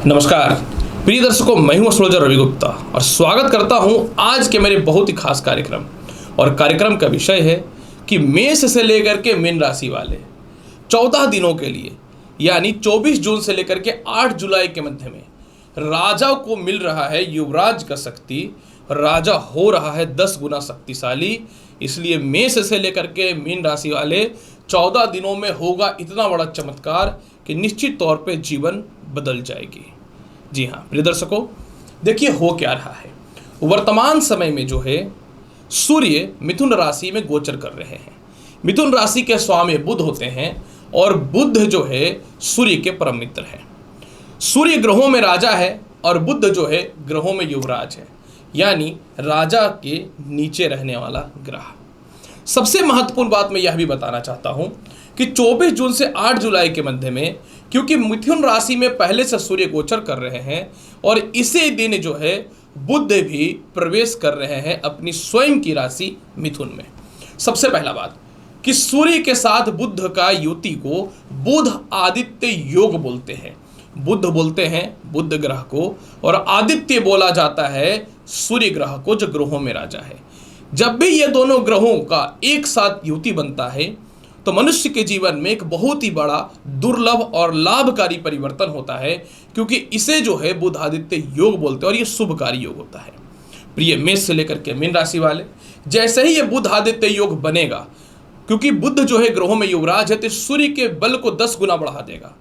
नमस्कार प्रिय दर्शकों, मैं हूं एस्ट्रोलॉजर रवि गुप्ता और स्वागत करता हूं आज के मेरे बहुत ही खास कार्यक्रम। और कार्यक्रम का विषय है कि मेष से लेकर के मीन राशि वाले 14 दिनों के लिए यानी 24 जून से लेकर के 8 जुलाई के मध्य में राजा को मिल रहा है युवराज का शक्ति। राजा हो रहा है 10 गुना शक्तिशाली। इसलिए मेष से लेकर के मीन राशि वाले 14 दिनों में होगा इतना बड़ा चमत्कार कि निश्चित तौर पे जीवन बदल जाएगी। जी हाँ प्रिय दर्शकों, देखिए हो क्या रहा है। वर्तमान समय में जो है सूर्य मिथुन राशि में गोचर कर रहे हैं। मिथुन राशि के स्वामी बुध होते हैं और बुध जो है सूर्य के परम मित्र हैं। सूर्य ग्रहों में राजा है और बुध जो है ग्रहों में युवराज है, यानी राजा के नीचे रहने वाला ग्रह। सबसे महत्वपूर्ण बात मैं यह भी बताना चाहता हूं कि 24 जून से 8 जुलाई के मध्य में, क्योंकि मिथुन राशि में पहले से सूर्य गोचर कर रहे हैं और इसी दिन जो है बुध भी प्रवेश कर रहे हैं अपनी स्वयं की राशि मिथुन में। सबसे पहला बात कि सूर्य के साथ बुध का युति को बुध आदित्य योग बोलते हैं। बुध बोलते हैं बुध ग्रह को और आदित्य बोला जाता है सूर्य ग्रह को, जो ग्रहों में राजा है। जब भी ये दोनों ग्रहों का एक साथ युति बनता है तो मनुष्य के जीवन में एक बहुत ही बड़ा दुर्लभ और लाभकारी परिवर्तन होता है, क्योंकि इसे जो है बुध आदित्य योग बोलते हैं और ये शुभकारी योग होता है। प्रिय मेष से लेकर के मीन राशि वाले, जैसे ही ये बुध आदित्य योग बनेगा, क्योंकि बुध जो है ग्रहों में युवराज है, तो सूर्य के बल को 10 गुना बढ़ा देगा।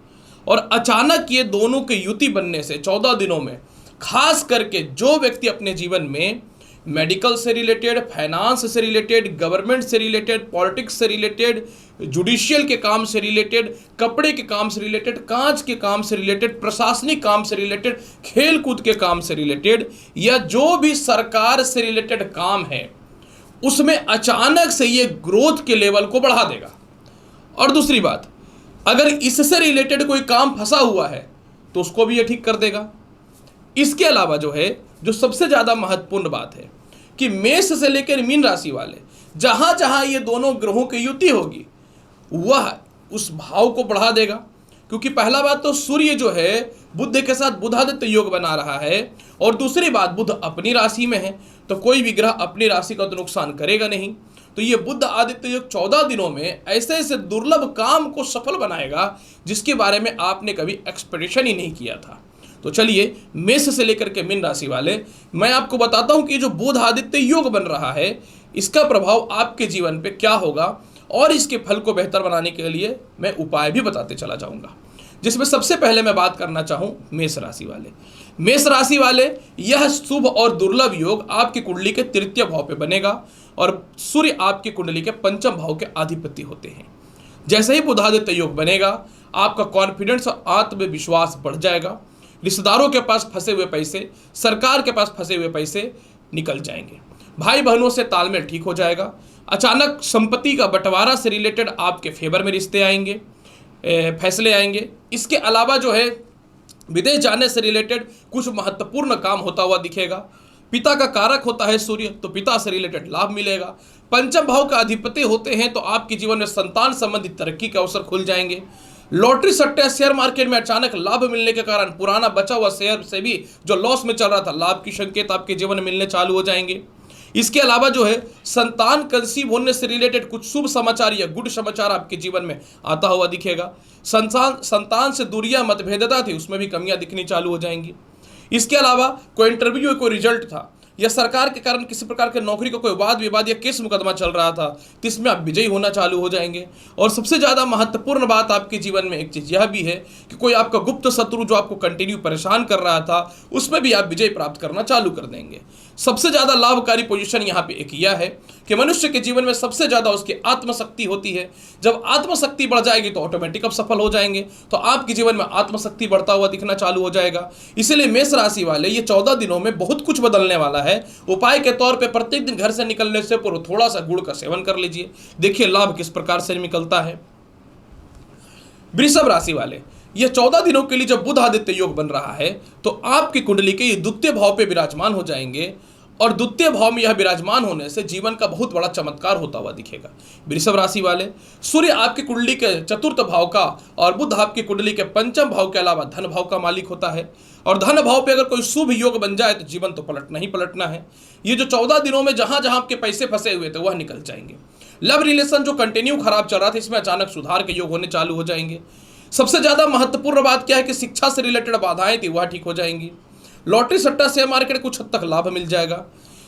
और अचानक ये दोनों के युति बनने से 14 दिनों में खास करके जो व्यक्ति अपने जीवन में मेडिकल से रिलेटेड, फाइनेंस से रिलेटेड, गवर्नमेंट से रिलेटेड, पॉलिटिक्स से रिलेटेड, जुडिशियल के काम से रिलेटेड, कपड़े के काम से रिलेटेड, कांच के काम से रिलेटेड, प्रशासनिक काम से रिलेटेड, खेल कूद के काम से रिलेटेड, या जो भी सरकार से रिलेटेड काम है, उसमें अचानक से ये ग्रोथ के लेवल को बढ़ा देगा। और दूसरी बात, अगर इससे रिलेटेड कोई काम फंसा हुआ है तो उसको भी ये ठीक कर देगा। इसके अलावा जो सबसे ज़्यादा महत्वपूर्ण बात है कि मेष से लेकर मीन राशि वाले जहां जहां ये दोनों ग्रहों की युति होगी वह उस भाव को बढ़ा देगा। क्योंकि पहला बात तो सूर्य जो है बुध के साथ बुधादित्य योग बना रहा है, और दूसरी बात बुध अपनी राशि में है, तो कोई भी ग्रह अपनी राशि का तो नुकसान करेगा नहीं। तो ये बुध आदित्य योग 14 दिनों में ऐसे ऐसे दुर्लभ काम को सफल बनाएगा जिसके बारे में आपने कभी एक्सपेक्टेशन ही नहीं किया था। तो चलिए मेष से लेकर के मीन राशि वाले, मैं आपको बताता हूं कि जो बुध आदित्य योग बन रहा है इसका प्रभाव आपके जीवन पे क्या होगा, और इसके फल को बेहतर बनाने के लिए मैं उपाय भी बताते चला जाऊंगा। जिसमें सबसे पहले मैं बात करना चाहूं मेष राशि वाले। मेष राशि वाले, यह शुभ और दुर्लभ योग आपकी कुंडली के तृतीय भाव पे बनेगा और सूर्य आपकी कुंडली के पंचम भाव के अधिपति होते हैं। जैसे ही बुध आदित्य योग बनेगा, आपका कॉन्फिडेंस और आत्मविश्वास बढ़ जाएगा। रिश्तेदारों के पास फंसे हुए पैसे, सरकार के पास फंसे हुए पैसे निकल जाएंगे। भाई बहनों से तालमेल ठीक हो जाएगा। अचानक संपत्ति का बंटवारा से रिलेटेड आपके फेवर में रिश्ते आएंगे, फैसले आएंगे। इसके अलावा जो है विदेश जाने से रिलेटेड कुछ महत्वपूर्ण काम होता हुआ दिखेगा। पिता का कारक होता है सूर्य, तो पिता से रिलेटेड लाभ मिलेगा। पंचम भाव का अधिपति होते हैं, तो आपके जीवन में संतान संबंधी तरक्की के अवसर खुल जाएंगे। लॉटरी सट्टे शेयर मार्केट में अचानक लाभ मिलने के कारण पुराना बचा हुआ शेयर से भी जो लॉस में चल रहा था, लाभ की संकेत आपके जीवन में मिलने चालू हो जाएंगे। इसके अलावा जो है संतान कंसीव होने से रिलेटेड कुछ शुभ समाचार या गुड समाचार आपके जीवन में आता हुआ दिखेगा। संतान से दूरियां मतभेदता थी, उसमें भी कमियां दिखनी चालू हो जाएंगी। इसके अलावा कोई इंटरव्यू, कोई रिजल्ट था, या सरकार के कारण किसी प्रकार के नौकरी का कोई वाद विवाद या केस मुकदमा चल रहा था, तो इसमें आप विजयी होना चालू हो जाएंगे। और सबसे ज़्यादा महत्वपूर्ण बात आपके जीवन में एक चीज़ यह भी है कि कोई आपका गुप्त शत्रु जो आपको कंटिन्यू परेशान कर रहा था, उसमें भी आप विजय प्राप्त करना चालू कर देंगे। सबसे ज़्यादा लाभकारी पोजीशन यहाँ पे एक यह है कि मनुष्य के जीवन में सबसे ज़्यादा उसकी आत्मशक्ति होती है। जब आत्मशक्ति बढ़ जाएगी तो ऑटोमेटिक आप सफल हो जाएंगे। तो आपके जीवन में आत्मशक्ति बढ़ता हुआ दिखना चालू हो जाएगा। इसीलिए मेष राशि वाले, ये 14 दिनों में बहुत कुछ बदलने वाला है। उपाय के तौर पे प्रत्येक दिन घर से निकलने से पूर्व थोड़ा सा गुड़ का सेवन कर लीजिए, देखिए लाभ किस प्रकार से निकलता है। वृषभ राशि वाले, यह 14 दिनों के लिए जब बुध आदित्य योग बन रहा है तो आपकी कुंडली के ये द्वितीय भाव पे विराजमान हो जाएंगे और द्वितीय भाव में यह विराजमान होने से जीवन का बहुत बड़ा चमत्कार होता हुआ दिखेगा। वृषभ राशि वाले, सूर्य आपकी कुंडली के चतुर्थ भाव का और बुध आपकी कुंडली के पंचम भाव के अलावा धन भाव का मालिक होता है। और धन भाव पे अगर कोई शुभ योग बन जाए तो जीवन तो पलटना ही पलटना है। ये जो 14 दिनों में जहां जहां आपके पैसे फंसे हुए थे वह निकल जाएंगे। लव रिलेशन जो कंटिन्यू खराब चल रहा था इसमें अचानक सुधार के योग होने चालू हो जाएंगे। सबसे ज्यादा महत्वपूर्ण बात क्या है कि शिक्षा से रिलेटेड बाधाएं थी वह ठीक हो जाएंगी। लॉटरी सट्टा शेयर मार्केट कुछ हद तक लाभ मिल जाएगा।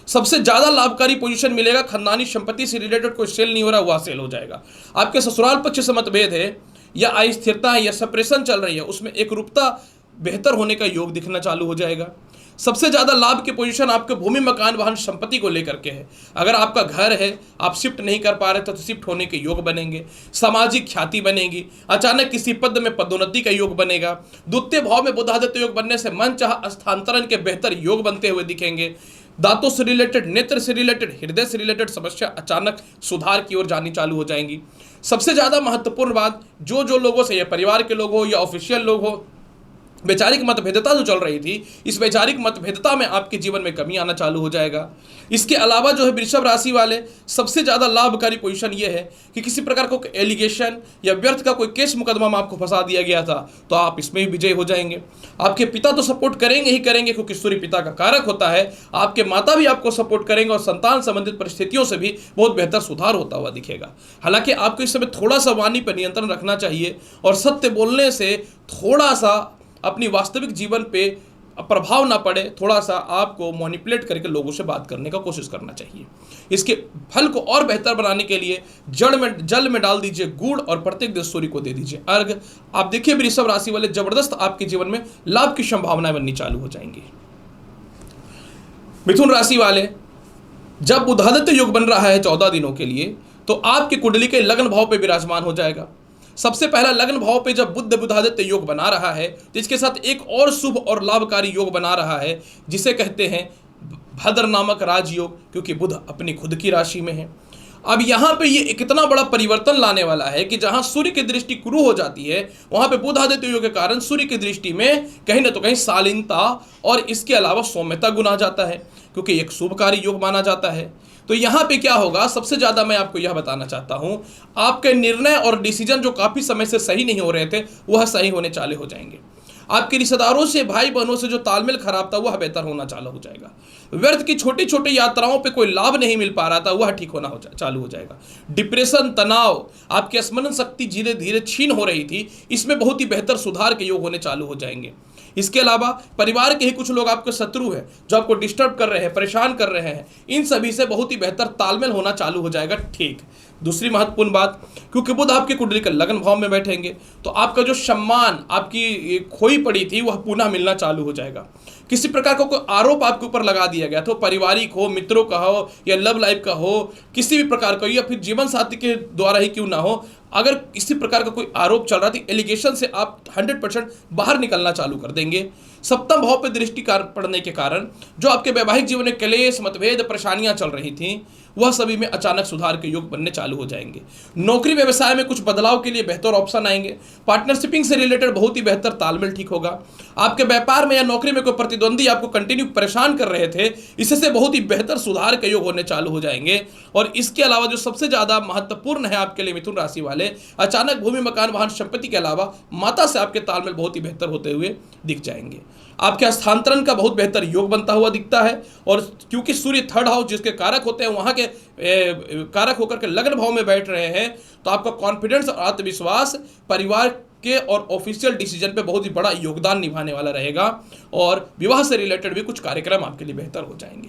सबसे ज्यादा लाभकारी पोजीशन मिलेगा, खानदानी संपत्ति से रिलेटेड कोई सेल नहीं हो रहा वह सेल हो जाएगा। आपके ससुराल पक्ष से मतभेद है या अस्थिरता है या सेपरेशन चल रही है उसमें एक रूपता बेहतर होने का योग दिखना चालू हो जाएगा। सबसे ज्यादा लाभ की पोजीशन आपके भूमि मकान वाहन संपत्ति को लेकर के है। अगर आपका घर है आप शिफ्ट नहीं कर पा रहे तो शिफ्ट होने के योग बनेंगे। सामाजिक ख्याति बनेगी। अचानक किसी पद में पदोन्नति का योग बनेगा। द्वितीय भाव में बुधादित्य योग बनने से मन चाह स्थानांतरण के बेहतर योग बनते हुए दिखेंगे। दांतों से रिलेटेड, नेत्र से रिलेटेड, हृदय से रिलेटेड समस्या अचानक सुधार की ओर जानी चालू हो जाएंगी। सबसे ज्यादा महत्वपूर्ण बात, जो लोगों से, या परिवार के लोग हो या ऑफिशियल लोग हो, वैचारिक मतभेदता जो चल रही थी इस वैचारिक मतभेदता में आपके जीवन में कमी आना चालू हो जाएगा। इसके अलावा जो है वृषभ राशि वाले, सबसे ज्यादा लाभकारी पोजीशन ये है कि किसी प्रकार को एलिगेशन या व्यर्थ का कोई केस मुकदमा में आपको फंसा दिया गया था तो आप इसमें भी विजय हो जाएंगे। आपके पिता तो सपोर्ट करेंगे ही करेंगे क्योंकि सूर्य पिता का कारक होता है। आपके माता भी आपको सपोर्ट करेंगे और संतान संबंधित परिस्थितियों से भी बहुत बेहतर सुधार होता हुआ दिखेगा। हालांकि आपको इस समय थोड़ा सा वाणी पर नियंत्रण रखना चाहिए और सत्य बोलने से थोड़ा सा अपनी वास्तविक जीवन पे प्रभाव ना पड़े, थोड़ा सा आपको मैनिपुलेट करके लोगों से बात करने का कोशिश करना चाहिए। इसके फल को और बेहतर बनाने के लिए जल में डाल दीजिए गुड़ और प्रत्येक दिन सूर्य को दे दीजिए अर्घ। आप देखिए वृषभ राशि वाले, जबरदस्त आपके जीवन में लाभ की संभावनाएं बननी चालू हो जाएंगी। मिथुन राशि वाले, जब बुधादित्य योग बन रहा है 14 दिनों के लिए तो आपकी कुंडली के लग्न भाव पे विराजमान हो जाएगा। सबसे पहला लग्न भाव पे जब बुध बुधादित्य योग बना रहा है तो इसके साथ एक और शुभ और लाभकारी योग बना रहा है जिसे कहते हैं भद्र नामक राजयोग, क्योंकि बुध अपनी खुद की राशि में है। अब यहाँ पे ये कितना बड़ा परिवर्तन लाने वाला है कि जहां सूर्य की दृष्टि गुरु हो जाती है वहां पे बुध आदित्य योग के कारण सूर्य की दृष्टि में कहीं ना तो कहीं शालीनता और इसके अलावा सौम्यता गुना जाता है, क्योंकि एक शुभकारी योग माना जाता है। तो यहाँ पे क्या होगा, सबसे ज्यादा मैं आपको यह बताना चाहता हूं, आपके निर्णय और डिसीजन जो काफी समय से सही नहीं हो रहे थे वह सही होने चालू हो जाएंगे। आपके रिश्तेदारों से, भाई बहनों से जो तालमेल खराब था वह बेहतर होना चालू हो जाएगा। व्यर्थ की छोटी छोटी यात्राओं पे कोई लाभ नहीं मिल पा रहा था वह ठीक होना चालू हो जाएगा। डिप्रेशन, तनाव, आपकी स्मरण शक्ति धीरे धीरे छीन हो रही थी, इसमें बहुत ही बेहतर सुधार के योग होने चालू हो जाएंगे। इसके अलावा परिवार के ही कुछ लोग आपके शत्रु हैं जो आपको डिस्टर्ब कर रहे हैं, परेशान कर रहे हैं, इन सभी से बहुत ही बेहतर तालमेल होना चालू हो जाएगा। ठीक, दूसरी महत्वपूर्ण बात, क्योंकि बुध आपके कुंडली के लग्न भाव में बैठेंगे तो आपका जो सम्मान आपकी खोई पड़ी थी वह पुनः मिलना चालू हो जाएगा। किसी प्रकार का कोई आरोप आपके ऊपर लगा दिया गया तो पारिवारिक हो, मित्रों का हो या लव लाइफ का हो, किसी भी प्रकार का, या फिर जीवन साथी के द्वारा ही क्यों ना हो, अगर किसी प्रकार का कोई आरोप चल रहा था, एलिगेशन से आप 100% बाहर निकलना चालू कर देंगे। सप्तम भाव पे दृष्टि पड़ने के कारण जो आपके वैवाहिक जीवन में क्लेश, मतभेद, परेशानियां चल रही थी वह सभी में अचानक सुधार के योग बनने चालू हो जाएंगे। नौकरी व्यवसाय में कुछ बदलाव के लिए बेहतर ऑप्शन आएंगे। पार्टनरशिपिंग से रिलेटेड बहुत ही बेहतर तालमेल ठीक होगा। आपके व्यापार में या नौकरी में कोई प्रतिद्वंदी आपको कंटिन्यू परेशान कर रहे थे, इससे बहुत ही बेहतर सुधार के योग होने चालू हो जाएंगे। और इसके अलावा जो सबसे ज्यादा महत्वपूर्ण है आपके लिए मिथुन राशि वाले, अचानक भूमि, मकान, वाहन, संपत्ति के अलावा माता से आपके तालमेल बहुत ही बेहतर होते हुए दिख जाएंगे। आपके स्थानांतरण का बहुत बेहतर योग बनता हुआ दिखता है। और क्योंकि सूर्य थर्ड हाउस जिसके कारक होते हैं वहां के कारक होकर के लग्न भाव में बैठ रहे हैं, तो आपका कॉन्फिडेंस और आत्मविश्वास परिवार के और ऑफिशियल डिसीजन पे बहुत ही बड़ा योगदान निभाने वाला रहेगा। और विवाह से रिलेटेड भी कुछ कार्यक्रम आपके लिए बेहतर हो जाएंगे।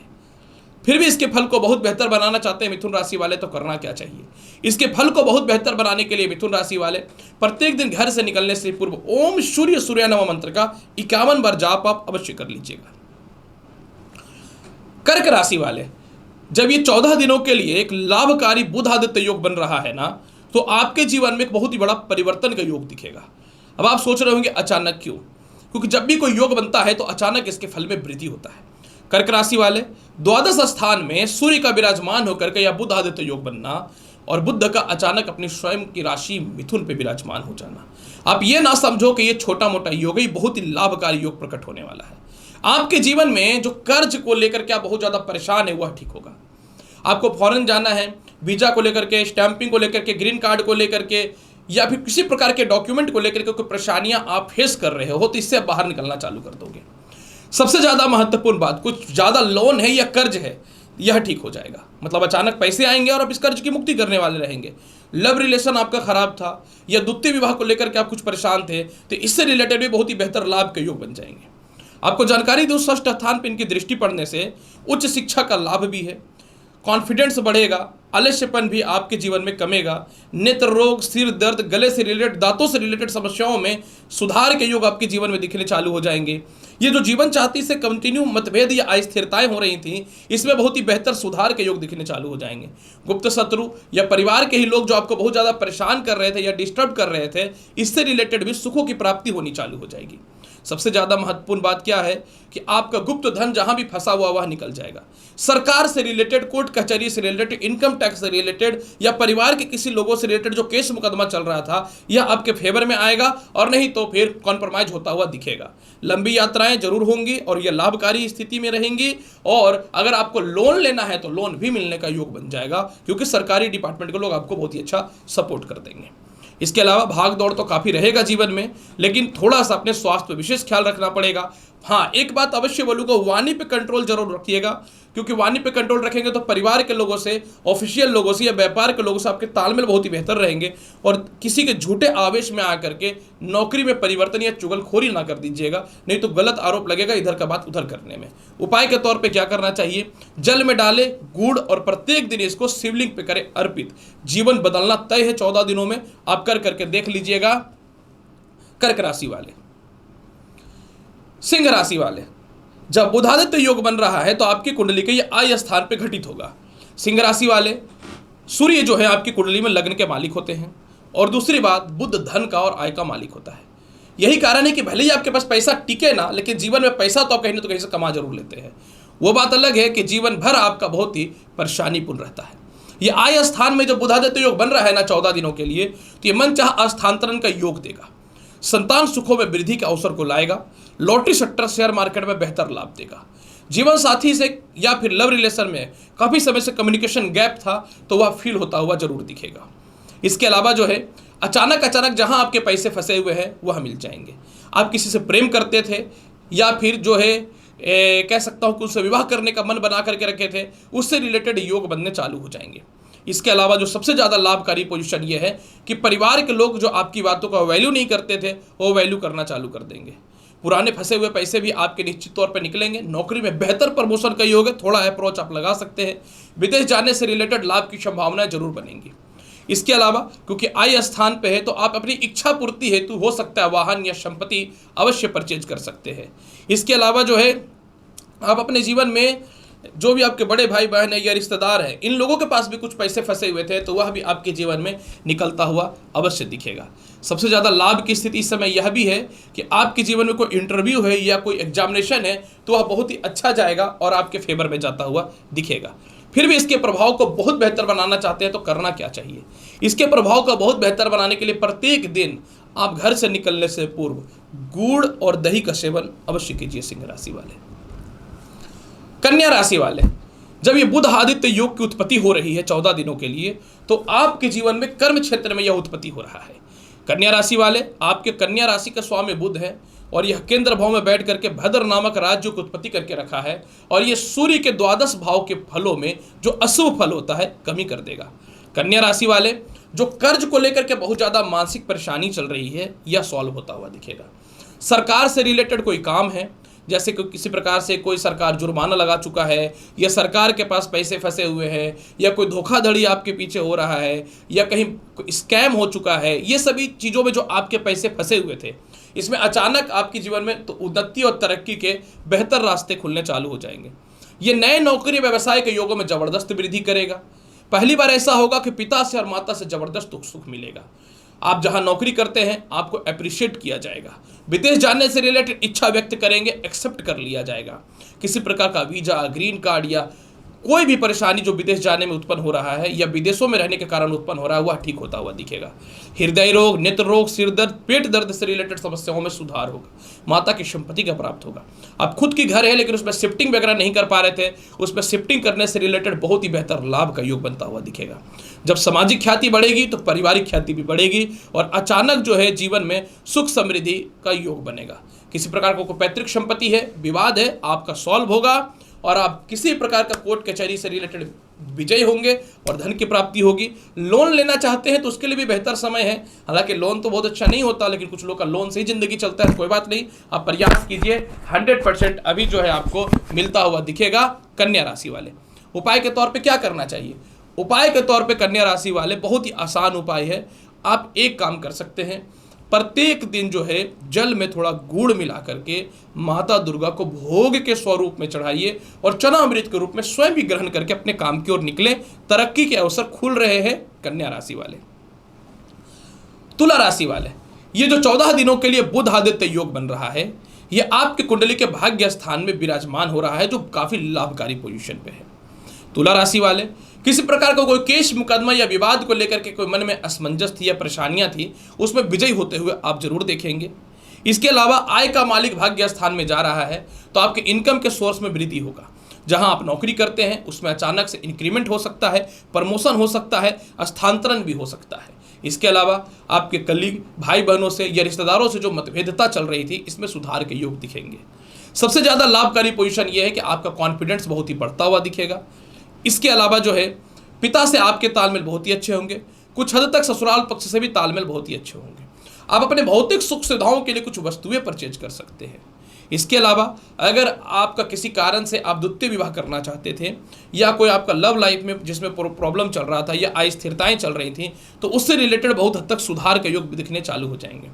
फिर भी इसके फल को बहुत बेहतर बनाना चाहते हैं मिथुन राशि वाले, तो करना क्या चाहिए? इसके फल को बहुत बेहतर बनाने के लिए मिथुन राशि वाले प्रत्येक दिन घर से निकलने से पूर्व ओम सूर्य सूर्य नमः मंत्र का 51 बार जाप आप अवश्य कर लीजिएगा। कर्क राशि वाले, जब ये 14 दिनों के लिए एक लाभकारी बुध आदित्य योग बन रहा है ना, तो आपके जीवन में एक बहुत ही बड़ा परिवर्तन का योग दिखेगा। अब आप सोच रहे होंगे अचानक क्यों? क्योंकि जब भी कोई योग बनता है तो अचानक इसके फल में वृद्धि होता है। कर्क राशि वाले, द्वादश स्थान में सूर्य का विराजमान होकर के या बुध आदित्य योग बनना और बुध का अचानक अपनी स्वयं की राशि मिथुन पे विराजमान हो जाना। आप ये ना समझो कि ये छोटा मोटा योग ही बहुत ही लाभकारी योग प्रकट होने वाला है। आपके जीवन में जो कर्ज को लेकर के आप बहुत ज्यादा परेशान है वह ठीक होगा। आपको फॉरेन जाना है, वीजा को लेकर के, स्टैंपिंग को लेकर के, ग्रीन कार्ड को लेकर के, या फिर किसी प्रकार के डॉक्यूमेंट को लेकर के कोई परेशानियां आप फेस कर रहे हो तो इससे आप बाहर निकलना चालू कर दोगे। सबसे ज्यादा महत्वपूर्ण बात, कुछ ज्यादा लोन है या कर्ज है, यह ठीक हो जाएगा। मतलब अचानक पैसे आएंगे और आप इस कर्ज की मुक्ति करने वाले रहेंगे। लव रिलेशन आपका खराब था या द्वितीय विवाह को लेकर के आप कुछ परेशान थे तो इससे रिलेटेड भी बहुत ही बेहतर लाभ के योग बन जाएंगे। आपको जानकारी दूँ, षष्ठ स्थान पर इनकी दृष्टि पड़ने से उच्च शिक्षा का लाभ भी है, कॉन्फिडेंस बढ़ेगा, आलस्यपन भी आपके जीवन में कमेगा, नेत्र रोग, सिर दर्द, गले से रिलेटेड, दांतों से रिलेटेड समस्याओं में सुधार के योग आपके जीवन में दिखने चालू हो जाएंगे। ये जो जीवन साथी से कंटिन्यू मतभेद या अस्थिरताएं हो रही थी, इसमें बहुत ही बेहतर सुधार के योग दिखने चालू हो जाएंगे। गुप्त शत्रु या परिवार के ही लोग जो आपको बहुत ज़्यादा परेशान कर रहे थे या डिस्टर्ब कर रहे थे, इससे रिलेटेड भी सुखों की प्राप्ति होनी चालू हो जाएगी। सबसे ज़्यादा महत्वपूर्ण बात क्या है कि आपका गुप्त धन जहां भी फंसा हुआ वह निकल जाएगा। सरकार से रिलेटेड, कोर्ट कचहरी से रिलेटेड, इनकम टैक्स से रिलेटेड या परिवार के किसी लोगों से रिलेटेड जो केस मुकदमा चल रहा था, यह आपके फेवर में आएगा और नहीं तो फिर कॉम्प्रोमाइज होता हुआ दिखेगा। लंबी यात्राएं जरूर होंगी और यह लाभकारी स्थिति में रहेंगी। और अगर आपको लोन लेना है तो लोन भी मिलने का योग बन जाएगा, क्योंकि सरकारी डिपार्टमेंट के लोग आपको बहुत ही अच्छा सपोर्ट कर देंगे। इसके अलावा भाग दौड़ तो काफ़ी रहेगा जीवन में, लेकिन थोड़ा सा अपने स्वास्थ्य पर विशेष ख्याल रखना पड़ेगा। हाँ, एक बात अवश्य बोलूँगा, वाणी पे कंट्रोल जरूर रखिएगा, क्योंकि वाणी पे कंट्रोल रखेंगे तो परिवार के लोगों से, ऑफिशियल लोगों से या व्यापार के लोगों से आपके तालमेल बहुत ही बेहतर रहेंगे। और किसी के झूठे आवेश में आकर के नौकरी में परिवर्तन या चुगलखोरी ना कर दीजिएगा, नहीं तो गलत आरोप लगेगा इधर का बात उधर करने में। उपाय के तौर पे क्या करना चाहिए, जल में डाले गुड़ और प्रत्येक दिन इसको शिवलिंग पे करें अर्पित। जीवन बदलना तय है 14 दिनों में, आप कर करके देख लीजिएगा। कर्क राशि वाले, सिंह राशि वाले, जब बुधादित्य योग बन रहा है तो आपकी कुंडली के ये आय स्थान पे घटित होगा। सिंह राशि वाले, सूर्य जो है आपकी कुंडली में लग्न के मालिक होते हैं, और दूसरी बात बुध धन का और आय का मालिक होता है। यही कारण है कि भले ही आपके पास पैसा टिके ना, लेकिन जीवन में पैसा तो आप कहीं ना तो कहीं से कमा जरूर लेते हैं। वो बात अलग है कि जीवन भर आपका बहुत ही परेशानीपूर्ण रहता है। ये आय स्थान में जो बुधादित्य योग बन रहा है ना 14 दिनों के लिए, तो ये मन चाह स्थानांतरण का योग देगा, संतान सुखों में वृद्धि के अवसर को लाएगा, लॉटरी सेक्टर शेयर मार्केट में बेहतर लाभ देगा। जीवन साथी से या फिर लव रिलेशन में काफ़ी समय से कम्युनिकेशन गैप था तो वह फील होता हुआ जरूर दिखेगा। इसके अलावा जो है अचानक जहां आपके पैसे फंसे हुए हैं वह मिल जाएंगे। आप किसी से प्रेम करते थे या फिर जो है कह सकता हूँ कि उससे विवाह करने का मन बना करके रखे थे, उससे रिलेटेड योग बनने चालू हो जाएंगे। इसके अलावा जो सबसे ज़्यादा लाभकारी पोजीशन ये है कि परिवार के लोग जो आपकी बातों का वैल्यू नहीं करते थे वो वैल्यू करना चालू कर देंगे। पुराने फंसे हुए पैसे भी आपके निश्चित तौर पर निकलेंगे। नौकरी में बेहतर प्रमोशन का योग है, थोड़ा अप्रोच आप लगा सकते हैं। विदेश जाने से रिलेटेड लाभ की संभावनाएं जरूर बनेंगी। इसके अलावा क्योंकि आय स्थान पे है तो आप अपनी इच्छा पूर्ति हेतु हो सकता है वाहन या संपत्ति अवश्य परचेज कर सकते हैं। इसके अलावा जो है आप अपने जीवन में जो भी आपके बड़े भाई बहन है या रिश्तेदार हैं, इन लोगों के पास भी कुछ पैसे फंसे हुए थे तो वह भी आपके जीवन में निकलता हुआ अवश्य दिखेगा। सबसे ज़्यादा लाभ की स्थिति इस समय यह भी है कि आपके जीवन में कोई इंटरव्यू है या कोई एग्जामिनेशन है तो वह बहुत ही अच्छा जाएगा और आपके फेवर में जाता हुआ दिखेगा। फिर भी इसके प्रभाव को बहुत बेहतर बनाना चाहते हैं तो करना क्या चाहिए? इसके प्रभाव को बहुत बेहतर बनाने के लिए प्रत्येक दिन आप घर से निकलने से पूर्व गुड़ और दही का सेवन अवश्य कीजिए। सिंह राशि वाले, कन्या राशि वाले, जब ये बुध आदित्य योग की उत्पत्ति हो रही है 14 दिनों के लिए तो आपके जीवन में कर्म क्षेत्र में यह उत्पत्ति हो रहा है। कन्या राशि वाले, आपके कन्या राशि का स्वामी बुध है और यह केंद्र भाव में बैठ करके भद्र नामक राज्य को उत्पत्ति करके रखा है और यह सूर्य के द्वादश भाव के फलों में जो अशुभ फल होता है कमी कर देगा। कन्या राशि वाले, जो कर्ज को लेकर के बहुत ज़्यादा मानसिक परेशानी चल रही है यह सॉल्व होता हुआ दिखेगा। सरकार से रिलेटेड कोई काम है, जैसे कि किसी प्रकार से कोई सरकार जुर्माना लगा चुका है या सरकार के पास पैसे फंसे हुए हैं या कोई धोखाधड़ी आपके पीछे हो रहा है या कहीं स्कैम हो चुका है, ये सभी चीज़ों में जो आपके पैसे फंसे हुए थे इसमें अचानक आपके जीवन में तो उन्नति और तरक्की के बेहतर रास्ते खुलने चालू हो जाएंगे। ये नए नौकरी व्यवसाय के योगों में ज़बरदस्त वृद्धि करेगा। पहली बार ऐसा होगा कि पिता से और माता से ज़बरदस्त सुख मिलेगा। आप जहां नौकरी करते हैं आपको अप्रिशिएट किया जाएगा। विदेश जाने से रिलेटेड इच्छा व्यक्त करेंगे, एक्सेप्ट कर लिया जाएगा। किसी प्रकार का वीजा, ग्रीन कार्ड या कोई भी परेशानी जो विदेश जाने में उत्पन्न हो रहा है या विदेशों में रहने के कारण उत्पन्न हो रहा है वह ठीक होता हुआ दिखेगा। हृदय रोग, नेत्र रोग, सिर दर्द, पेट दर्द से रिलेटेड समस्याओं में सुधार होगा। माता की संपत्ति का प्राप्त होगा। अब खुद की घर है लेकिन उसमें शिफ्टिंग वगैरह नहीं कर पा रहे थे, उसमें शिफ्टिंग करने से रिलेटेड बहुत ही बेहतर लाभ का योग बनता हुआ दिखेगा। जब सामाजिक ख्याति बढ़ेगी तो पारिवारिक ख्याति भी बढ़ेगी और अचानक जो है जीवन में सुख समृद्धि का योग बनेगा। किसी प्रकार को पैतृक संपत्ति है, विवाद है, आपका सॉल्व होगा और आप किसी प्रकार का कोर्ट कचहरी से रिलेटेड विजय होंगे और धन की प्राप्ति होगी। लोन लेना चाहते हैं तो उसके लिए भी बेहतर समय है। हालांकि लोन तो बहुत अच्छा नहीं होता, लेकिन कुछ लोग का लोन से ही जिंदगी चलता है, कोई बात नहीं, आप प्रयास कीजिए। 100% अभी जो है आपको मिलता हुआ दिखेगा। कन्या राशि वाले उपाय के तौर पे क्या करना चाहिए? उपाय के तौर पे कन्या राशि वाले बहुत ही आसान उपाय है। आप एक काम कर सकते हैं, प्रत्येक दिन जो है जल में थोड़ा गुड़ मिला करके माता दुर्गा को भोग के स्वरूप में चढ़ाइए और चना अमृत के रूप में स्वयं भी ग्रहण करके अपने काम की ओर निकले। तरक्की के अवसर खुल रहे हैं। कन्या राशि वाले। तुला राशि वाले, ये जो 14 दिनों के लिए बुध आदित्य योग बन रहा है, ये आपके कुंडली के भाग्य स्थान में विराजमान हो रहा है, जो काफी लाभकारी पोजीशन पे है। तुला राशि वाले, किसी प्रकार का कोई केस मुकदमा या विवाद को लेकर के कोई मन में असमंजस थी या परेशानियां थी, उसमें विजयी होते हुए आप जरूर देखेंगे। इसके अलावा आय का मालिक भाग्य स्थान में जा रहा है तो आपके इनकम के सोर्स में वृद्धि होगा। जहां आप नौकरी करते हैं उसमें अचानक से इंक्रीमेंट हो सकता है, प्रमोशन हो सकता है, स्थानांतरण भी हो सकता है। इसके अलावा आपके कलीग, भाई बहनों से या रिश्तेदारों से जो मतभेदता चल रही थी, इसमें सुधार के योग दिखेंगे। सबसे ज्यादा लाभकारी पोजीशन यह है कि आपका कॉन्फिडेंस बहुत ही बढ़ता हुआ दिखेगा। इसके अलावा जो है पिता से आपके तालमेल बहुत ही अच्छे होंगे। कुछ हद तक ससुराल पक्ष से भी तालमेल बहुत ही अच्छे होंगे। आप अपने भौतिक सुख सुविधाओं के लिए कुछ वस्तुएं परचेज कर सकते हैं। इसके अलावा अगर आपका किसी कारण से आप द्वितीय विवाह करना चाहते थे या कोई आपका लव लाइफ में जिसमें प्रॉब्लम चल रहा था या अस्थिरताएं चल रही थी, तो उससे रिलेटेड बहुत हद तक सुधार के योग दिखने चालू हो जाएंगे।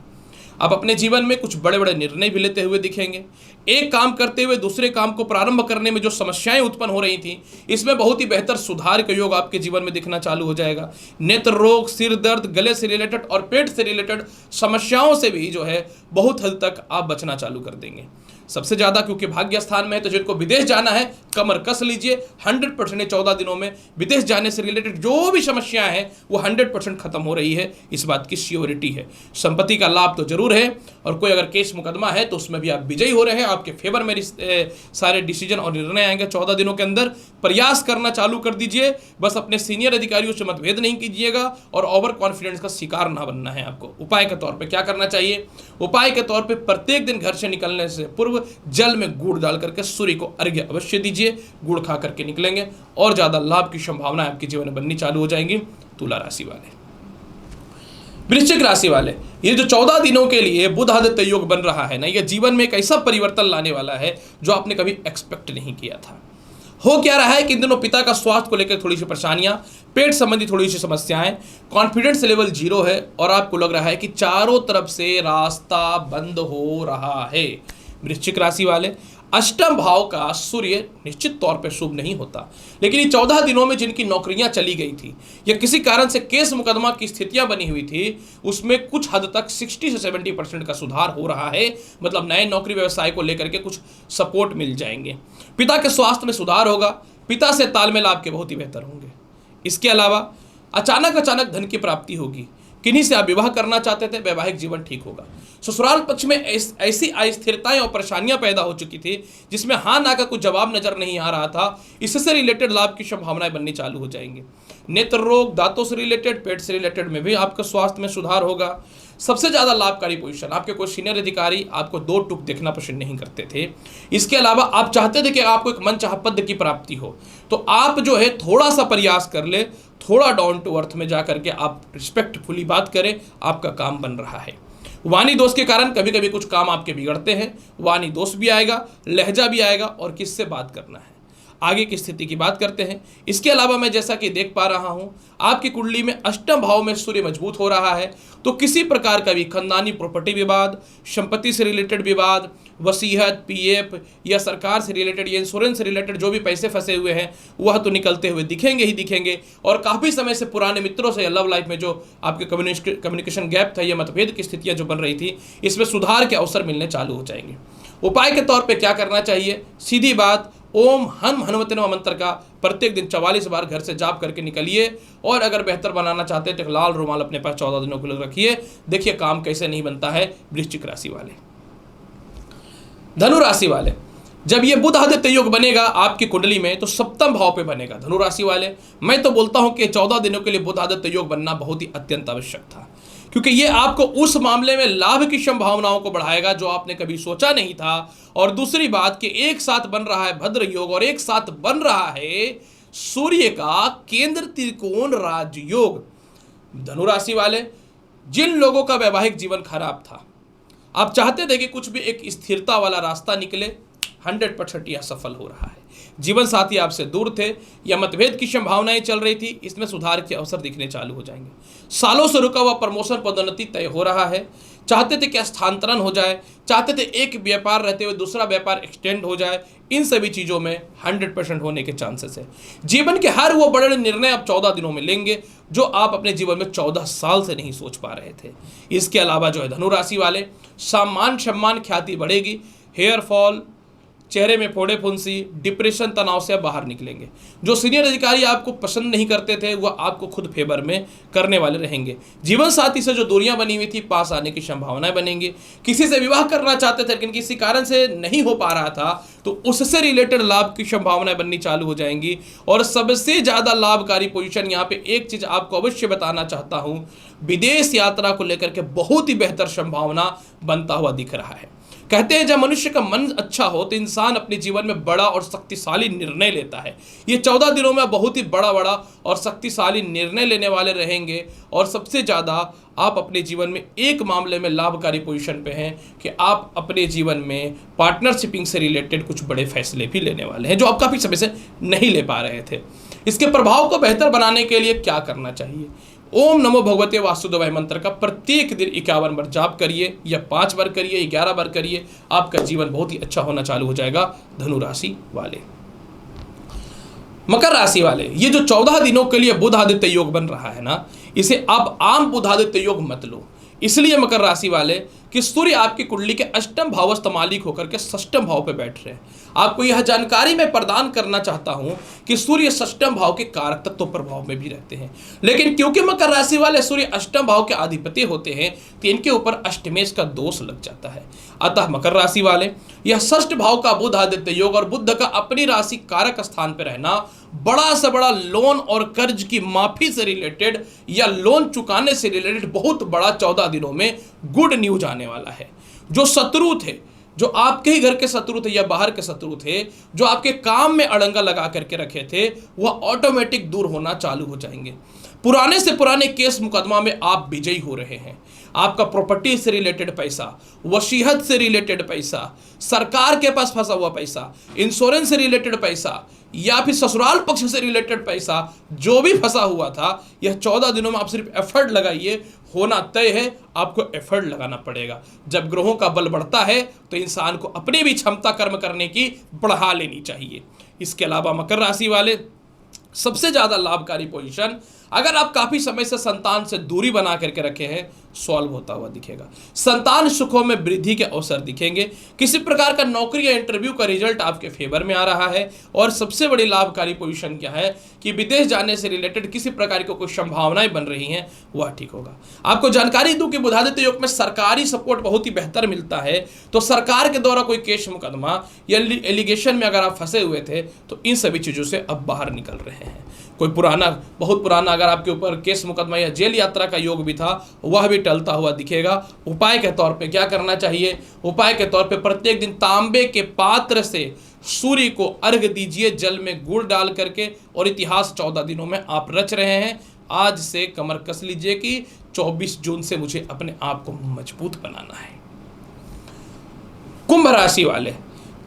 आप अपने जीवन में कुछ बड़े बड़े निर्णय भी लेते हुए दिखेंगे। एक काम करते हुए दूसरे काम को प्रारंभ करने में जो समस्याएं उत्पन्न हो रही थी, इसमें बहुत ही बेहतर सुधार का योग आपके जीवन में दिखना चालू हो जाएगा। नेत्र रोग, सिर दर्द, गले से रिलेटेड और पेट से रिलेटेड समस्याओं से भी जो है बहुत हद तक आप बचना चालू कर देंगे। सबसे ज्यादा क्योंकि भाग्य स्थान में है तो जिनको विदेश जाना है कमर कस लीजिए। 100% 14 दिनों में विदेश जाने से रिलेटेड जो भी समस्याएं हैं वो 100% खत्म हो रही है, इस बात की श्योरिटी है। संपत्ति का लाभ तो जरूर है और कोई अगर केस मुकदमा है तो उसमें भी आप विजयी हो रहे हैं। आपके फेवर में सारे डिसीजन और निर्णय आएंगे 14 दिनों के अंदर। प्रयास करना चालू कर दीजिए, बस अपने सीनियर अधिकारियों से मतभेद नहीं कीजिएगा और ओवर कॉन्फिडेंस का शिकार ना बनना है आपको। उपाय के तौर पर क्या करना चाहिए? उपाय के तौर पर प्रत्येक दिन घर से निकलने से पूर्व जल में गुड़ डाल करके सूर्य को अर्घ्य अवश्य दीजिए। गुड़ खा करके निकलेंगे और ज्यादा लाभ की संभावना आपके जीवन में बननी चालू हो जाएंगी। तुला राशि वाले। वृश्चिक राशि वाले, ये जो 14 दिनों के लिए बुध आदित्य योग बन रहा है ना, ये जीवन में एक ऐसा परिवर्तन लाने वाला है जो आपने कभी एक्सपेक्ट नहीं किया था। हो क्या रहा है कि इन दिनों पिता का स्वास्थ्य को लेकर थोड़ी सी परेशानियां, पेट संबंधी थोड़ी सी समस्याएं, कॉन्फिडेंस लेवल 0 है और आपको लग रहा है कि चारों तरफ से रास्ता बंद हो रहा है। वृश्चिक राशि वाले, अष्टम भाव का सूर्य निश्चित तौर पे शुभ नहीं होता, लेकिन ये 14 दिनों में जिनकी नौकरियां चली गई थी या किसी कारण से केस मुकदमा की स्थितियां बनी हुई थी, उसमें कुछ हद तक 60 से 70% का सुधार हो रहा है। मतलब नए नौकरी व्यवसाय को लेकर के कुछ सपोर्ट मिल जाएंगे। पिता के स्वास्थ्य में सुधार होगा। पिता से तालमेल आपके बहुत ही बेहतर होंगे। इसके अलावा अचानक धन की प्राप्ति होगी। किन्हीं से आप विवाह करना चाहते थे, वैवाहिक जीवन ठीक होगा। ससुराल पक्ष में ऐसी अस्थिरताएं और परेशानियां पैदा हो चुकी थी जिसमें हाँ ना का कुछ जवाब नजर नहीं आ रहा था, इससे रिलेटेड लाभ की संभावनाएं बननी चालू हो जाएंगी। नेत्र रोग, दांतों से रिलेटेड, पेट से रिलेटेड में भी आपका स्वास्थ्य में सुधार होगा। सबसे ज्यादा लाभकारी पोजीशन, आपके कोई सीनियर अधिकारी आपको 2 टूक देखना पसंद नहीं करते थे। इसके अलावा आप चाहते थे कि आपको एक मनचाहा पद की प्राप्ति हो, तो आप जो है थोड़ा सा प्रयास कर ले, थोड़ा डाउन टू अर्थ में जाकर के आप रिस्पेक्टफुली बात करें, आपका काम बन रहा है। वाणी दोष के कारण कभी कभी कुछ काम आपके बिगड़ते हैं। वाणी दोष भी आएगा, लहजा भी आएगा और किससे बात करना है, आगे की स्थिति की बात करते हैं। इसके अलावा मैं जैसा कि देख पा रहा हूं आपकी कुंडली में अष्टम भाव में सूर्य मजबूत हो रहा है, तो किसी प्रकार का भी खानदानी प्रॉपर्टी विवाद, संपत्ति से रिलेटेड विवाद, वसीयत, पीएफ या सरकार से रिलेटेड या इंश्योरेंस से रिलेटेड जो भी पैसे फंसे हुए हैं वह तो निकलते हुए दिखेंगे ही दिखेंगे। और काफ़ी समय से पुराने मित्रों से या लव लाइफ में जो आपके कम्युनिकेशन गैप था या मतभेद की स्थितियाँ जो बन रही थी, इसमें सुधार के अवसर मिलने चालू हो जाएंगे। उपाय के तौर पे क्या करना चाहिए? सीधी बात, ओम हन हनुमते नमः मंत्र का प्रत्येक दिन 44 बार घर से जाप करके निकलिए। और अगर बेहतर बनाना चाहते हैं तो लाल रुमाल अपने पास 14 दिनों के लिए रखिए। देखिए काम कैसे नहीं बनता है। वृश्चिक राशि वाले, धनु राशि वाले, जब ये बुध आदित्य योग बनेगा आपकी कुंडली में तो सप्तम भाव पे बनेगा। धनु राशि वाले, मैं तो बोलता हूं कि 14 दिनों के लिए बुध आदित्य योग बनना बहुत ही अत्यंत आवश्यक था, क्योंकि ये आपको उस मामले में लाभ की संभावनाओं को बढ़ाएगा जो आपने कभी सोचा नहीं था। और दूसरी बात कि एक साथ बन रहा है भद्र योग और एक साथ बन रहा है सूर्य का केंद्र त्रिकोण राजयोग। धनु राशि वाले, जिन लोगों का वैवाहिक जीवन खराब था, आप चाहते थे कि कुछ भी एक स्थिरता वाला रास्ता निकले, 100% यह सफल हो रहा है। जीवन साथी आपसे दूर थे या मतभेद की संभावनाएं चल रही थी, इसमें सुधार के अवसर दिखने चालू हो जाएंगे। सालों से रुका हुआ प्रमोशन पदोन्नति तय हो रहा है। चाहते थे कि स्थानांतरण हो जाए, चाहते थे एक व्यापार रहते हुए दूसरा व्यापार एक्सटेंड हो जाए, इन सभी चीज़ों में 100% होने के चांसेस है। जीवन के हर वो बड़े निर्णय आप 14 दिनों में लेंगे जो आप अपने जीवन में 14 साल से नहीं सोच पा रहे थे। इसके अलावा जो है धनु राशि वाले, सम्मान ख्याति बढ़ेगी, हेयर फॉल, चेहरे में फोड़े फुंसी, डिप्रेशन, तनाव से आप बाहर निकलेंगे। जो सीनियर अधिकारी आपको पसंद नहीं करते थे वह आपको खुद फेवर में करने वाले रहेंगे। जीवन साथी से जो दूरियां बनी हुई थी पास आने की संभावनाएं बनेंगी। किसी से विवाह करना चाहते थे लेकिन किसी कारण से नहीं हो पा रहा था तो उससे रिलेटेड लाभ की संभावनाएं बननी चालू हो जाएंगी। और सबसे ज्यादा लाभकारी पोजीशन, यहाँ पे एक चीज आपको अवश्य बताना चाहता हूं, विदेश यात्रा को लेकर के बहुत ही बेहतर संभावना बनता हुआ दिख रहा है। कहते हैं जब मनुष्य का मन अच्छा हो तो इंसान अपने जीवन में बड़ा और शक्तिशाली निर्णय लेता है। ये 14 दिनों में बहुत ही बड़ा और शक्तिशाली निर्णय लेने वाले रहेंगे। और सबसे ज़्यादा आप अपने जीवन में एक मामले में लाभकारी पोजीशन पे हैं कि आप अपने जीवन में पार्टनरशिपिंग से रिलेटेड कुछ बड़े फैसले भी लेने वाले हैं जो आप काफ़ी समय से नहीं ले पा रहे थे। इसके प्रभाव को बेहतर बनाने के लिए क्या करना चाहिए? ओम नमो भगवते वासुदेवाय मंत्र का प्रत्येक दिन 51 बार जाप करिए या 5 बार करिए, 11 बार करिए, आपका जीवन बहुत ही अच्छा होना चालू हो जाएगा। धनु राशि वाले, मकर राशि वाले, ये जो 14 दिनों के लिए बुध आदित्य योग बन रहा है ना, इसे आप आम बुध आदित्य योग मत लो। इसलिए मकर राशि वाले कि सूर्य आपकी कुंडली के अष्टम भावस्थ मालिक होकर के षष्ठम भाव पे बैठ रहे हैं। आपको यह जानकारी मैं प्रदान करना चाहता हूं कि सूर्य षष्ठम भाव के कारक तत्व प्रभाव में भी रहते हैं, लेकिन क्योंकि मकर राशि वाले सूर्य अष्टम भाव के अधिपति होते हैं तो इनके ऊपर अष्टमेश का दोष लग जाता है। अतः मकर राशि वाले, यह षष्ठ भाव का बुध आदित्य योग और बुध का अपनी राशि कारक स्थान पर रहना बड़ा से बड़ा लोन और कर्ज की माफी से रिलेटेड या लोन चुकाने से रिलेटेड बहुत बड़ा 14 दिनों में गुड न्यूज आने वाला है। जो शत्रु थे, जो आपके ही घर के शत्रु थे या बाहर के शत्रु थे, जो आपके काम में अड़ंगा लगा करके रखे थे, वह ऑटोमेटिक दूर होना चालू हो जाएंगे। पुराने से पुराने केस मुकदमा में आप विजयी हो रहे हैं। आपका प्रॉपर्टी से रिलेटेड पैसा, वसीयत से रिलेटेड पैसा, सरकार के पास फंसा हुआ पैसा, इंश्योरेंस से रिलेटेड पैसा या फिर ससुराल पक्ष से रिलेटेड पैसा जो भी फंसा हुआ था, यह 14 दिनों में आप सिर्फ एफर्ट लगाइए, होना तय है। आपको एफर्ट लगाना पड़ेगा। जब ग्रहों का बल बढ़ता है तो इंसान को अपनी भी क्षमता कर्म करने की बढ़ा लेनी चाहिए। इसके अलावा मकर राशि वाले, सबसे ज़्यादा लाभकारी पोजीशन, अगर आप काफ़ी समय से संतान से दूरी बना करके रखे हैं, सॉल्व होता हुआ दिखेगा। संतान सुखों में वृद्धि के अवसर दिखेंगे। किसी प्रकार का नौकरी या इंटरव्यू का रिजल्ट आपके फेवर में आ रहा है। और सबसे बड़ी लाभकारी पोजीशन क्या है कि विदेश जाने से रिलेटेड किसी प्रकार की कोई संभावनाएं बन रही हैं, वह ठीक होगा। आपको जानकारी दूं कि बुध आदित्य योग में सरकारी सपोर्ट बहुत ही बेहतर मिलता है। तो सरकार के द्वारा कोई केस मुकदमा या एलिगेशन में अगर आप फंसे हुए थे तो इन सभी चीज़ों से अब बाहर निकल रहे हैं। कोई पुराना, बहुत पुराना अगर आपके ऊपर केस मुकदमा या जेल यात्रा का योग भी था, वह भी टलता हुआ दिखेगा। उपाय के तौर पे क्या करना चाहिए? उपाय के तौर पे प्रत्येक दिन तांबे के पात्र से सूर्य को अर्घ दीजिए, जल में गुड़ डाल करके। और इतिहास 14 दिनों में आप रच रहे हैं। आज से कमर कस लीजिए कि 24 जून से मुझे अपने आप को मजबूत बनाना है। कुंभ राशि वाले,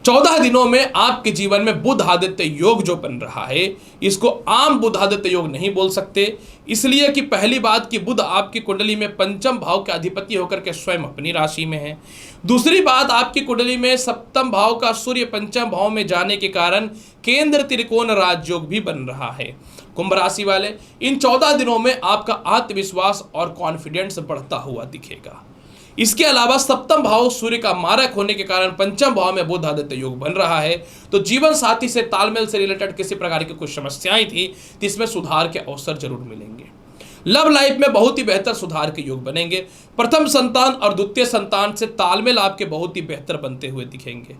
14 दिनों में आपके जीवन में बुध आदित्य योग जो बन रहा है, इसको आम बुध आदित्य योग नहीं बोल सकते। इसलिए कि पहली बात कि बुध आपकी कुंडली में पंचम भाव के अधिपति होकर के स्वयं अपनी राशि में है। दूसरी बात, आपकी कुंडली में सप्तम भाव का सूर्य पंचम भाव में जाने के कारण केंद्र त्रिकोण राजयोग भी बन रहा है। कुंभ राशि वाले, इन 14 दिनों में आपका आत्मविश्वास और कॉन्फिडेंस बढ़ता हुआ दिखेगा। इसके अलावा सप्तम भाव सूर्य का मारक होने के कारण पंचम भाव में बुध आदित्य योग बन रहा है। तो जीवन साथी से तालमेल से रिलेटेड किसी प्रकार की कुछ समस्याएं थी तो इसमें सुधार के अवसर जरूर मिलेंगे। लव लाइफ में बहुत ही बेहतर सुधार के योग बनेंगे। प्रथम संतान और द्वितीय संतान से तालमेल आपके बहुत ही बेहतर बनते हुए दिखेंगे।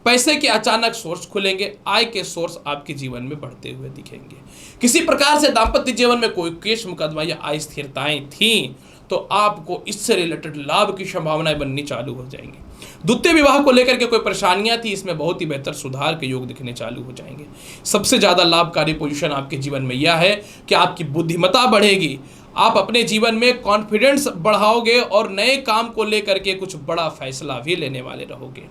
पैसे के अचानक सोर्स खुलेंगे, आय के सोर्स आपके जीवन में बढ़ते हुए दिखेंगे। किसी प्रकार से दाम्पत्य जीवन में कोई केस मुकदमा या अस्थिरताएं थी तो आपको इससे रिलेटेड लाभ की संभावनाएं बननी चालू हो जाएंगी। द्वितीय विवाह को लेकर के कोई परेशानियां थी, इसमें बहुत ही बेहतर सुधार के योग दिखने चालू हो जाएंगे। सबसे ज्यादा लाभकारी पोजीशन आपके जीवन में यह है कि आपकी बुद्धिमत्ता बढ़ेगी, आप अपने जीवन में कॉन्फिडेंस बढ़ाओगे और नए काम को लेकर के कुछ बड़ा फैसला भी लेने वाले रहोगे।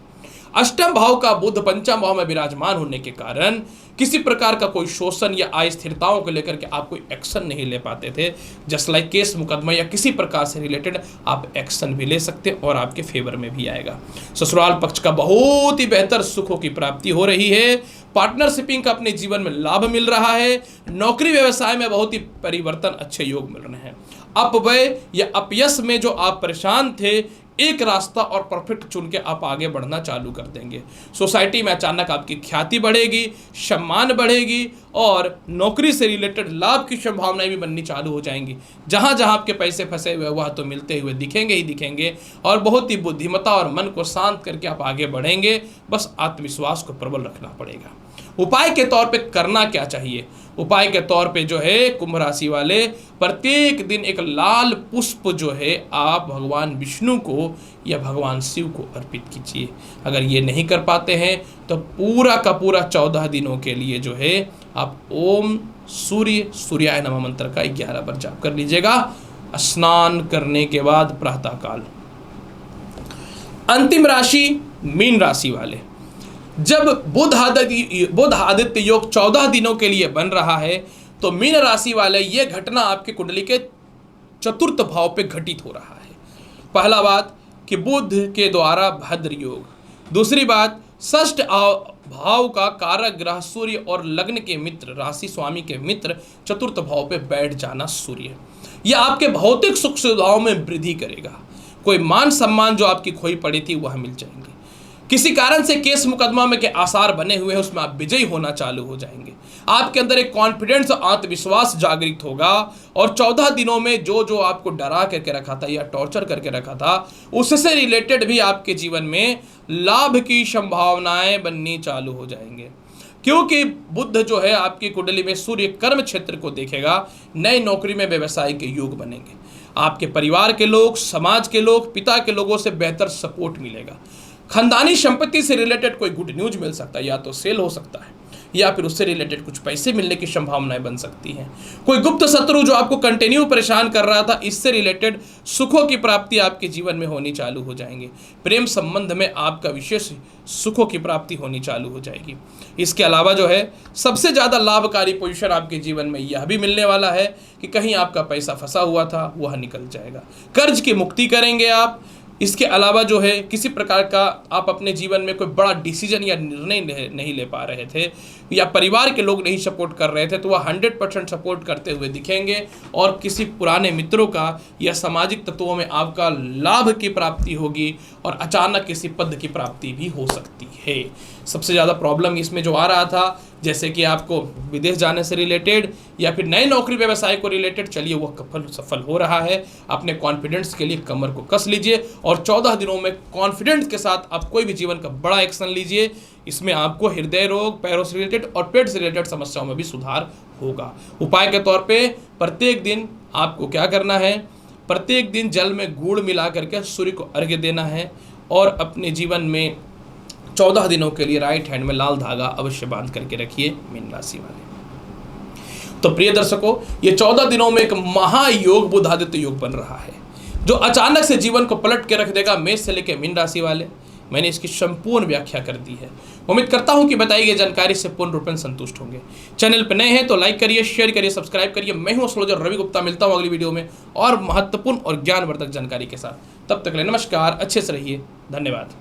अष्टम भाव का बुध पंचम भाव में विराजमान होने के कारण किसी प्रकार का कोई शोषण या अस्थिरताओं को लेकर के आप कोई एक्शन नहीं ले पाते थे। जस्ट लाइक केस मुकदमा या किसी प्रकार से रिलेटेड आप एक्शन भी ले सकते हैं और आपके फेवर में भी आएगा। ससुराल पक्ष का बहुत ही बेहतर सुखों की प्राप्ति हो रही है। पार्टनरशिपिंग का अपने जीवन में लाभ मिल रहा है। नौकरी व्यवसाय में बहुत ही परिवर्तन, अच्छे योग मिल रहे हैं। अपव्यय या अपयश में जो आप परेशान थे, एक रास्ता और परफेक्ट चुन के आप आगे बढ़ना चालू कर देंगे। सोसाइटी में अचानक आपकी ख्याति बढ़ेगी, सम्मान बढ़ेगी और नौकरी से रिलेटेड लाभ की संभावनाएं भी बननी चालू हो जाएंगी। जहां जहां आपके पैसे फंसे हुए वह तो मिलते हुए दिखेंगे ही दिखेंगे और बहुत ही बुद्धिमत्ता और मन को शांत करके आप आगे बढ़ेंगे। बस आत्मविश्वास को प्रबल रखना पड़ेगा। उपाय के तौर पे करना क्या चाहिए? उपाय के तौर पे जो है कुंभ राशि वाले प्रत्येक दिन एक लाल पुष्प जो है आप भगवान विष्णु को या भगवान शिव को अर्पित कीजिए। अगर ये नहीं कर पाते हैं तो पूरा का पूरा 14 दिनों के लिए जो है आप ओम सूर्याय नमः मंत्र का 11 बार जाप कर लीजिएगा स्नान करने के बाद प्रातःकाल। अंतिम राशि मीन राशि वाले, जब बुध आदित्य योग 14 दिनों के लिए बन रहा है तो मीन राशि वाले ये घटना आपके कुंडली के चतुर्थ भाव पे घटित हो रहा है। पहला बात कि बुध के द्वारा भद्र योग, दूसरी बात षष्ठ भाव का कारक ग्रह सूर्य और लग्न के मित्र राशि स्वामी के मित्र चतुर्थ भाव पे बैठ जाना सूर्य, यह आपके भौतिक सुख सुविधाओं में वृद्धि करेगा। कोई मान सम्मान जो आपकी खोई पड़ी थी वह मिल जाएंगे। किसी कारण से केस मुकदमा में के आसार बने हुए हैं उसमें आप विजयी होना चालू हो जाएंगे। आपके अंदर एक कॉन्फिडेंस आत्मविश्वास जागृत होगा और 14 दिनों में जो जो आपको डरा करके रखा था या टॉर्चर करके रखा था उससे रिलेटेड भी आपके जीवन में लाभ की संभावनाएं बननी चालू हो जाएंगे। क्योंकि बुध जो है आपकी कुंडली में सूर्य कर्म क्षेत्र को देखेगा, नई नौकरी में व्यवसाय के योग बनेंगे। आपके परिवार के लोग, समाज के लोग, पिता के लोगों से बेहतर सपोर्ट मिलेगा। खानदानी संपत्ति से रिलेटेड कोई गुड न्यूज मिल सकता है, या तो सेल हो सकता है या फिर उससे रिलेटेड कुछ पैसे मिलने की संभावनाएं बन सकती हैं। कोई गुप्त शत्रु जो आपको कंटिन्यू परेशान कर रहा था, इससे रिलेटेड सुखों की प्राप्ति आपके जीवन में होनी चालू हो जाएंगे। प्रेम संबंध में आपका विशेष सुखों की प्राप्ति होनी चालू हो जाएगी। इसके अलावा जो है सबसे ज़्यादा लाभकारी पोजीशन आपके जीवन में यह भी मिलने वाला है कि कहीं आपका पैसा फंसा हुआ था वह निकल जाएगा, कर्ज की मुक्ति करेंगे आप। इसके अलावा जो है किसी प्रकार का आप अपने जीवन में कोई बड़ा डिसीजन या निर्णय नहीं ले पा रहे थे या परिवार के लोग नहीं सपोर्ट कर रहे थे तो वह 100% सपोर्ट करते हुए दिखेंगे और किसी पुराने मित्रों का या सामाजिक तत्वों में आपका लाभ की प्राप्ति होगी और अचानक किसी पद की प्राप्ति भी हो सकती है। सबसे ज़्यादा प्रॉब्लम इसमें जो आ रहा था जैसे कि आपको विदेश जाने से रिलेटेड या फिर नए नौकरी व्यवसाय को रिलेटेड, चलिए वह सफल हो रहा है। अपने कॉन्फिडेंस के लिए कमर को कस लीजिए और 14 दिनों में कॉन्फिडेंस के साथ आप कोई भी जीवन का बड़ा एक्शन लीजिए। इसमें आपको हृदय रोग, पैरों से रिलेटेड और पेट से रिलेटेड समस्याओं में भी सुधार होगा। उपाय के तौर पे प्रत्येक दिन आपको क्या करना है, प्रत्येक दिन जल में गुड़ मिला करके सूर्य को अर्घ्य देना है और अपने जीवन में 14 दिनों के लिए राइट हैंड में लाल धागा अवश्य बांध करके रखिए मीन राशि वाले। तो प्रिय दर्शकों, ये 14 दिनों में एक महायोग बुध आदित्य योग बन रहा है जो अचानक से जीवन को पलट के रख देगा मेष से लेकर मीन राशि वाले। मैंने इसकी संपूर्ण व्याख्या कर दी है। उम्मीद करता हूं कि बताई गई जानकारी से पूर्ण रूप में संतुष्ट होंगे। चैनल पर नए हैं तो लाइक करिए, शेयर करिए, सब्सक्राइब करिए। मैं हूं एस्ट्रोलॉजर रवि गुप्ता, मिलता हूं अगली वीडियो में और महत्वपूर्ण और ज्ञानवर्धक जानकारी के साथ। तब तक के लिए नमस्कार, अच्छे से रहिए, धन्यवाद।